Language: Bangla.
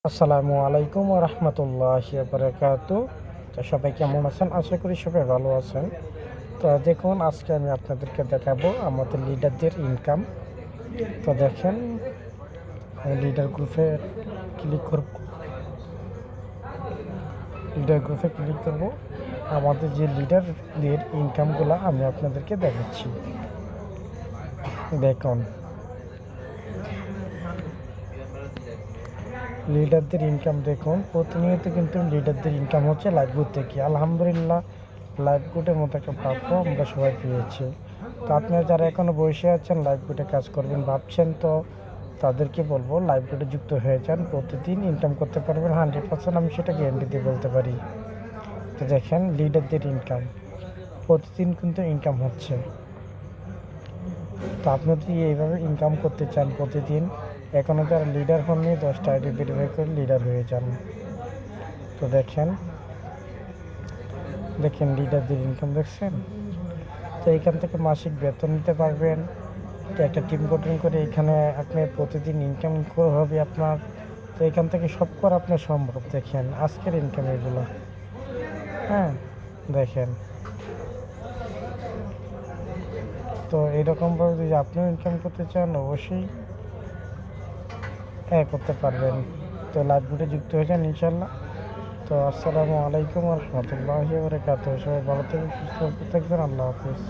আসসালামু আলাইকুম ওয়া রাহমাতুল্লাহি ওয়া বারাকাতুহু। তো সবাই কেমন আছেন? আশা করি সবাই ভালো আছেন। তো দেখুন আজকে আমি আপনাদেরকে দেখাবো আমাদের লিডারদের ইনকাম। তো দেখেন আমি ক্লিক করব লিডার গ্রুপে ক্লিক করব। আমাদের যে লিডারদের ইনকামগুলো আমি আপনাদেরকে দেখাচ্ছি। দেখুন লিডারদের ইনকাম দেখুন প্রতিনিয়ত কিন্তু লিডারদের ইনকাম হচ্ছে লাইভগুড থেকে। আলহামদুলিল্লাহ লাইভগুডের মতো একটা প্ল্যাটফর্ম আমরা সবাই পেয়েছি। তো আপনারা যারা এখনও বসে আছেন লাইভগুডে কাজ করবেন ভাবছেন, তো তাদেরকে বলবো লাইভগুডে যুক্ত হয়ে যান। প্রতিদিন ইনকাম করতে পারবেন 100%, আমি সেটা গ্যারান্টি দিয়ে বলতে পারি। তো দেখেন লিডারদের ইনকাম প্রতিদিন কিন্তু ইনকাম হচ্ছে। তো আপনি যদি এইভাবে ইনকাম করতে চান প্রতিদিন, এখনও যারা লিডার হননি 10টা আইডি ভেরিফাই করে লিডার হয়ে যান। তো দেখেন লিডারদের ইনকাম দেখছেন। তো এইখান থেকে মাসিক বেতন নিতে পারবেন। তো একটা টিম গঠন করে এখানে আপনি প্রতিদিন ইনকাম হবে আপনার। তো এখান থেকে সব করা আপনার সম্ভব। দেখেন আজকের ইনকাম এগুলো, হ্যাঁ দেখেন। তো এরকমভাবে যদি আপনিও ইনকাম করতে চান অবশ্যই করতে পারবেন। তো লাইভে যুক্ত হয়ে যান ইনশাল্লাহ। তো আসসালামু আলাইকুম ওয়া রাহমাতুল্লাহি ওয়া বারাকাতুহু। সবাই ভালো থাকবেন, সুস্থ থাকবেন। আল্লাহ হাফিজ।